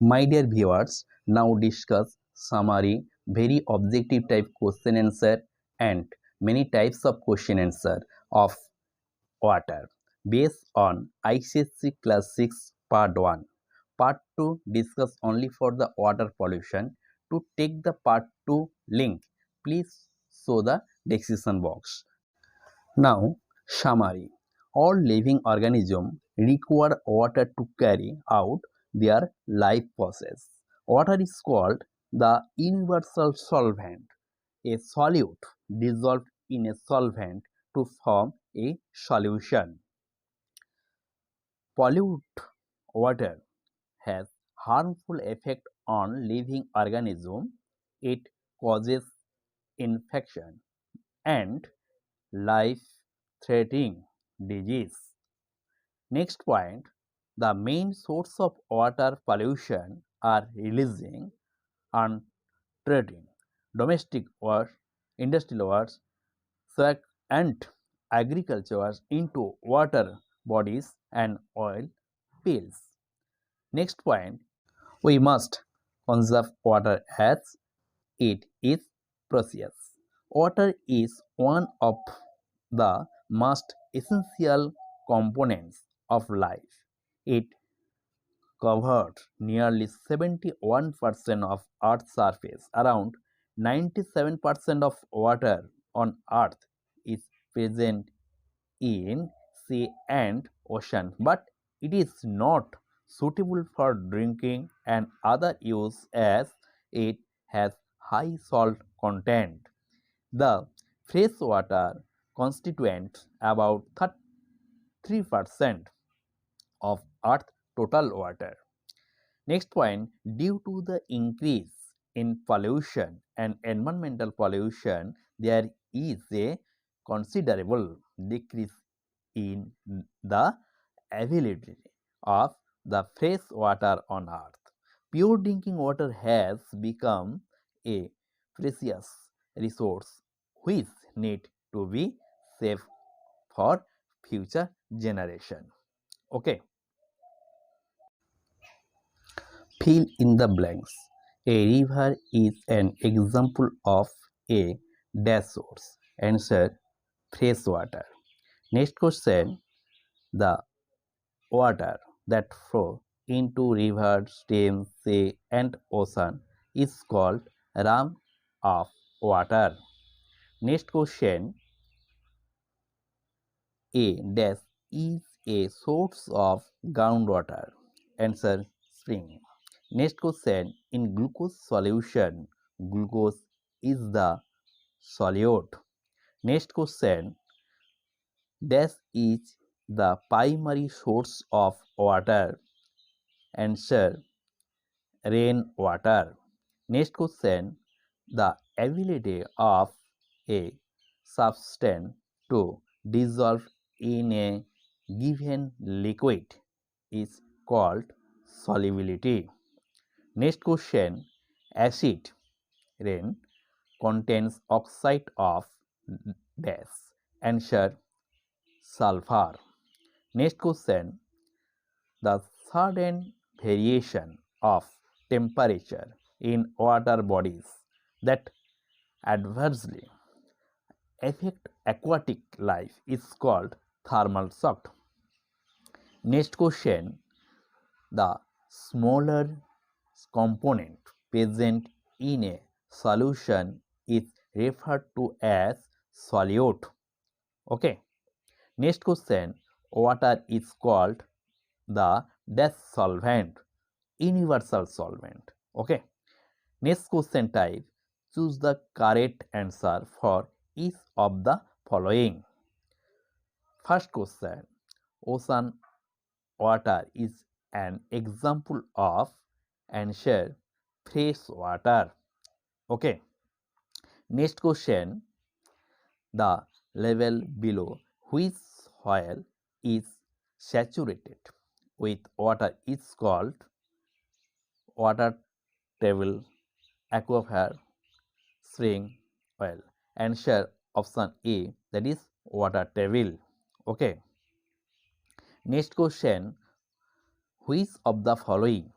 My dear viewers, now discuss summary, very objective type question answer and many types of question answer of water based on ICSE Class 6 Part 1. Part 2 discuss only for the water pollution. To take the Part 2 link, please show the description box. Now, summary. All living organisms require water to carry out their life process. Water is called the universal solvent, a solute dissolved in a solvent to form a solution. Pollute water has harmful effect on living organisms. It causes infection and life-threatening disease. Next point, the main source of water pollution are releasing untreated domestic or industrial waters, and agriculture into water bodies and oil spills. Next point, we must conserve water as it is precious. Water is one of the most essential components of life. It covered nearly 71% of Earth's surface. Around 97% of water on Earth is present in sea and ocean, but it is not suitable for drinking and other use as it has high salt content. The freshwater constituents about 3% of Earth's total water. Next point, due to the increase in pollution and environmental pollution, there is a considerable decrease in the availability of the fresh water on earth. Pure drinking water has become a precious resource which need to be saved for future generation. Okay. Fill in the blanks. A river is an example of a dash source. Answer: fresh water. Next question. The water that flow into rivers, streams, sea and ocean is called run of water. Next question. A dash is a source of groundwater. Answer: spring. Next question. In glucose solution, glucose is the solute. Next question. Dash is the primary source of water. Answer: rainwater. Next question. The ability of a substance to dissolve in a given liquid is called solubility. Next question. Acid rain contains oxide of dash. Answer: sulfur. Next question. The sudden variation of temperature in water bodies that adversely affect aquatic life is called thermal shock. Next question. The smaller component present in a solution is referred to as solute. Okay. Next question. Water is called the dash solvent, universal solvent. Okay. Next question type. Choose the correct answer for each of the following. First question. Ocean water is an example of. Answer: fresh water. Okay. Next question. The level below which soil is saturated with water is called water table, aquifer, spring, well. Answer: option A, that is water table. Okay. Next question. Which of the following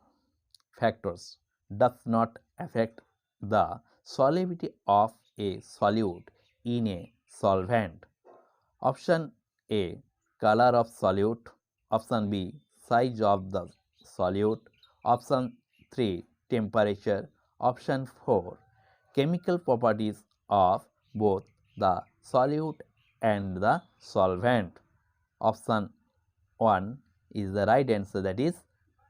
factors does not affect the solubility of a solute in a solvent? Option A, color of solute. Option B, size of the solute. Option 3, temperature. Option 4, chemical properties of both the solute and the solvent. Option 1 is the right answer, that is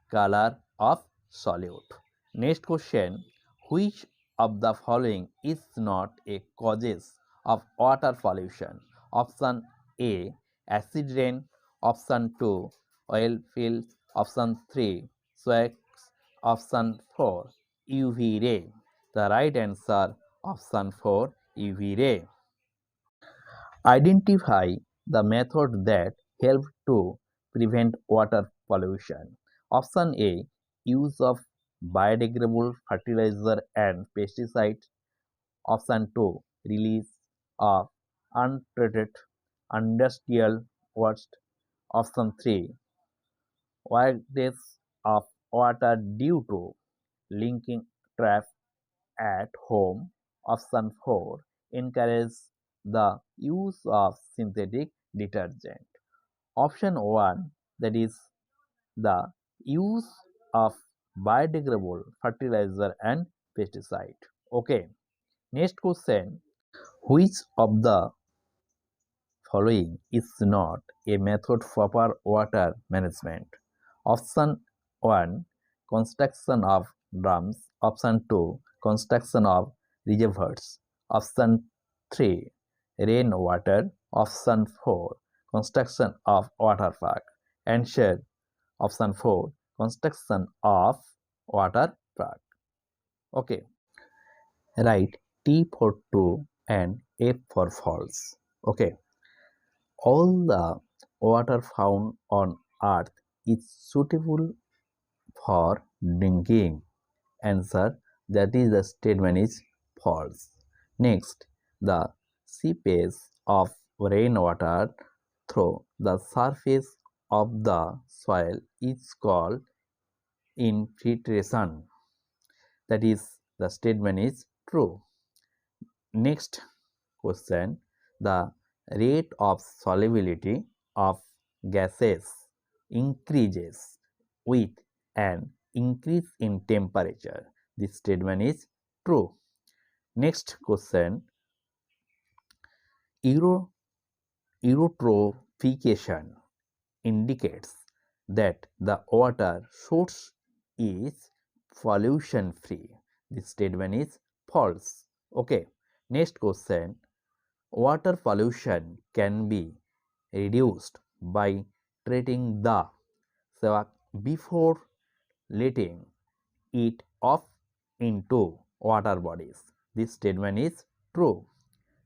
color of solute. Next question, which of the following is not a causes of water pollution? Option A, acid rain. Option 2, oil fields. Option 3, sweat. Option 4, UV ray. The right answer, option 4, UV ray. Identify the method that help to prevent water pollution. Option A, use of biodegradable fertilizer and pesticides. Option 2, release of untreated industrial waste. Option 3, wastage of water due to linking trap at home. Option 4, encourage the use of synthetic detergent. Option 1, that is the use of biodegradable fertilizer and pesticide. Okay, next question, which of the following is not a method for water management? Option 1, construction of dams. Option 2, construction of reservoirs. Option 3, rainwater. Option 4, construction of water park. Answer option 4, construction of water park. Okay, write T for true and F for false. Okay, all the water found on earth is suitable for drinking. Answer, that is the statement is false. Next, the seepage of rainwater through the surface of the soil is called infiltration. That is the statement is true. Next question, the rate of solubility of gases increases with an increase in temperature. This statement is true. Next question, euro, eutrophication indicates that the water source is pollution free. This statement is false. Okay, next question, water pollution can be reduced by treating the swag before letting it off into water bodies. This statement is true.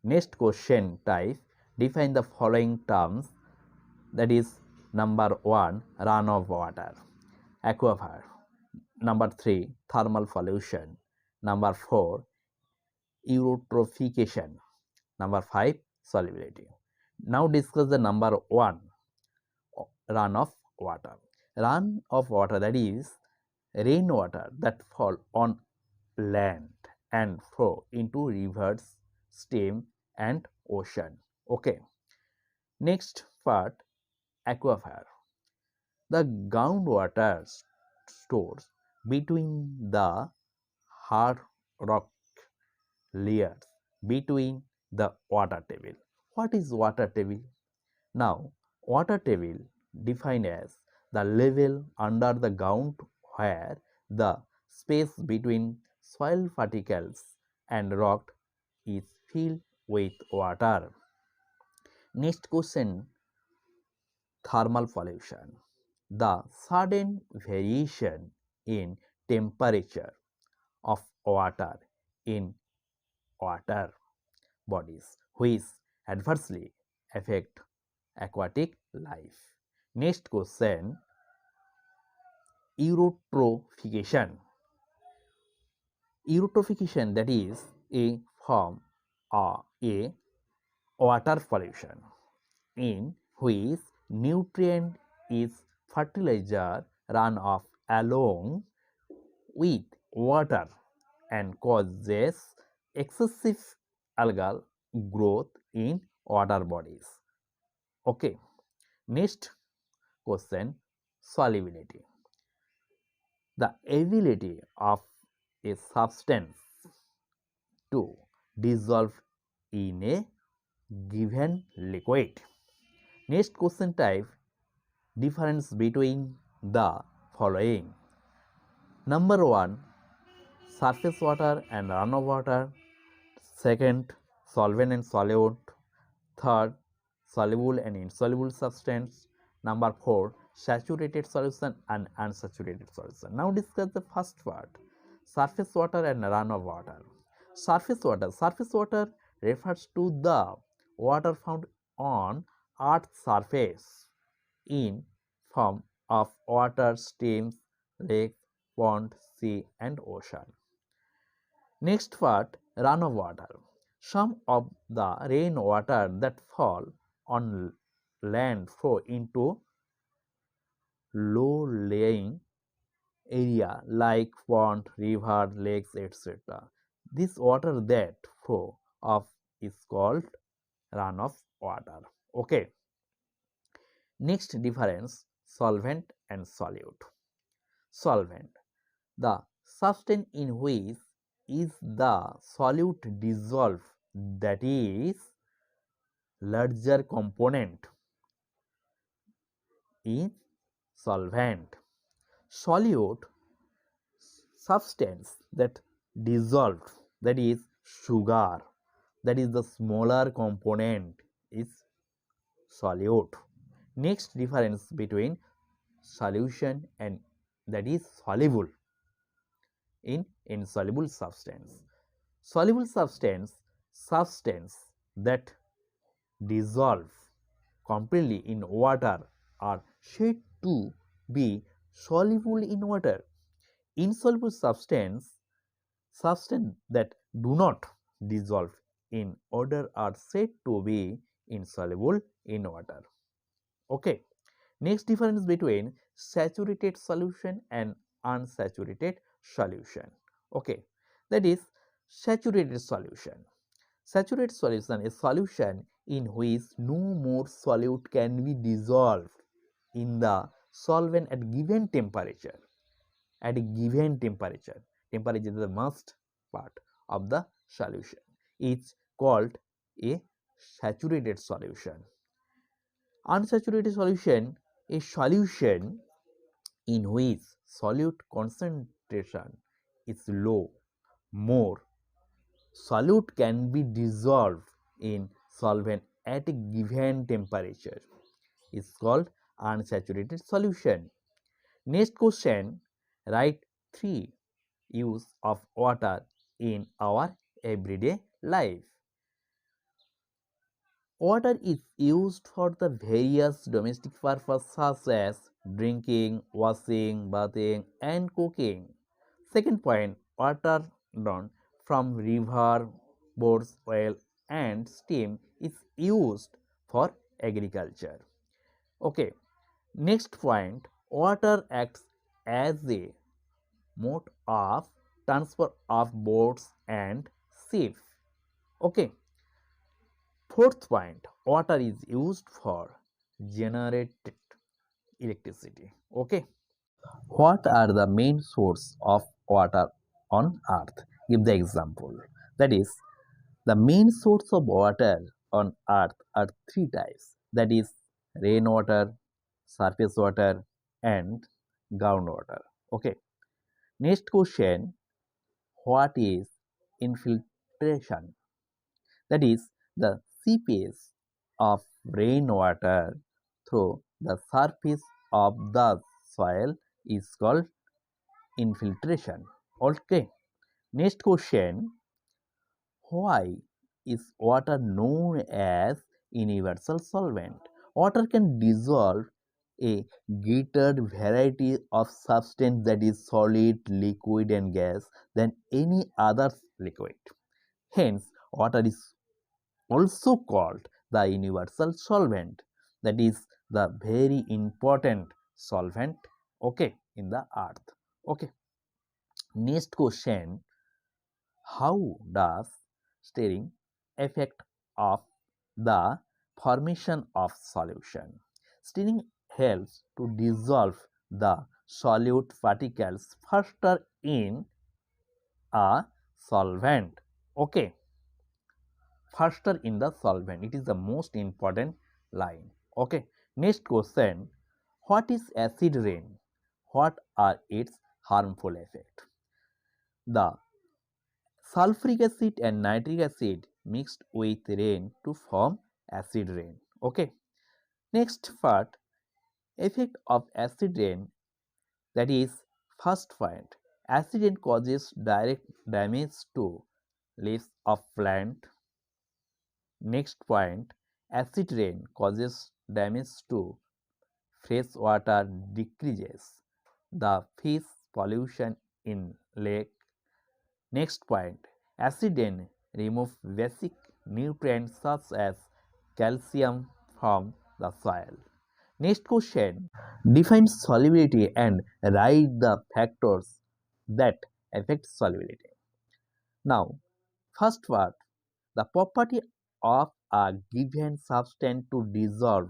Next question type, define the following terms, that is number 1, runoff water, aquifer. Number 3, thermal pollution. Number 4, eutrophication. Number 5, solubility. Now discuss the number 1, runoff water. Runoff water, that is rainwater that fall on land and flow into rivers, stream and ocean. Okay. Next part, aquifer. The groundwater stores between the hard rock layers between the water table. What is water table? Now, water table defined as the level under the ground where the space between soil particles and rock is filled with water. Next question, thermal pollution. The sudden variation in temperature of water in water bodies which adversely affect aquatic life. Next question, eutrophication. Eutrophication, that is a form of a water pollution in which nutrient is fertilizer run off along with water and causes excessive algal growth in water bodies. Okay, next question, solubility. The ability of a substance to dissolve in a given liquid. Next question type, difference between the following. Number 1, surface water and runoff water. Second, solvent and solute. Third, soluble and insoluble substance. Number 4, saturated solution and unsaturated solution. Now discuss the first part, surface water and runoff water. Surface water refers to the water found on Earth's surface in form of water streams, lakes, ponds, sea and ocean. Next part, runoff water. Some of the rainwater that fall on land flow into low-lying area like pond, river, lakes, etc. This water that flow off is called runoff water. Okay. Next difference, solvent and solute. Solvent, the substance in which is the solute dissolved, that is larger component is solvent. Solute, substance that dissolved, that is sugar, that is the smaller component is solute. Next difference between solution and, that is soluble in insoluble substance. Soluble substance, substance that dissolve completely in water are said to be soluble in water. Insoluble substance, substance that do not dissolve in water are said to be insoluble in water. Okay. Next difference between saturated solution and unsaturated solution. Okay, that is saturated solution. Saturated solution is solution in which no more solute can be dissolved in the solvent at given temperature. At a given temperature, temperature is the must part of the solution. It's called a saturated solution. Unsaturated solution, a solution in which solute concentration is low, more solute can be dissolved in solvent at a given temperature, is called unsaturated solution. Next question, write 3 use of water in our everyday life. Water is used for the various domestic purposes such as drinking, washing, bathing and cooking. Second point, water drawn from river, bores, well and stream is used for agriculture. Okay. Next point, water acts as a mode of transfer of boats and ships. Okay. Fourth point, water is used for generated electricity. Okay. What are the main source of water on earth? Give the example. That is, the main source of water on earth are 3 types. That is rainwater, surface water and groundwater. Okay. Next question, what is infiltration? That is the seepage of rainwater through the surface of the soil is called infiltration. Okay. Next question, why is water known as universal solvent? Water can dissolve a greater variety of substance, that is solid, liquid and gas, than any other liquid. Hence, water is also called the universal solvent, that is the very important solvent, okay, in the earth. Okay. Next question, how does stirring affect of the formation of solution? Stirring helps to dissolve the solute particles faster in a solvent. Okay, faster in the solvent. It is the most important line. Okay, next question, what is acid rain? What are its harmful effects? The sulfuric acid and nitric acid mixed with rain to form acid rain. Okay, next part, effect of acid rain, that is first point, acid rain causes direct damage to leaves of plant. Next point, acid rain causes damage to fresh water, decreases the fish pollution in lake. Next point, acid rain remove basic nutrients such as calcium from the soil. Next question, define solubility and write the factors that affect solubility. Now, first part, the property of a given substance to dissolve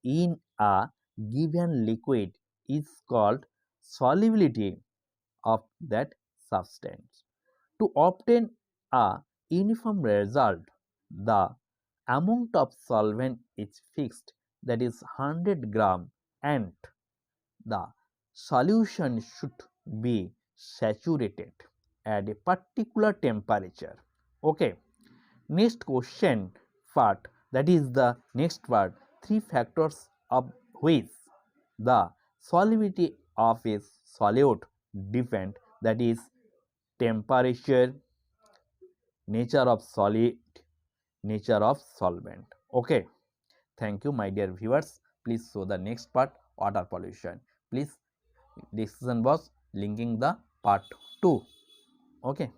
in a given liquid is called solubility of that substance. To obtain a uniform result, the amount of solvent is fixed, that is 100 gram, and the solution should be saturated at a particular temperature. Okay, next question part, that is the next part, three factors of which the solubility of a solute depend, that is temperature, nature of solid, nature of solvent. Okay, thank you my dear viewers. Please show the next part, water pollution. Please, description box linking the part 2. Okay.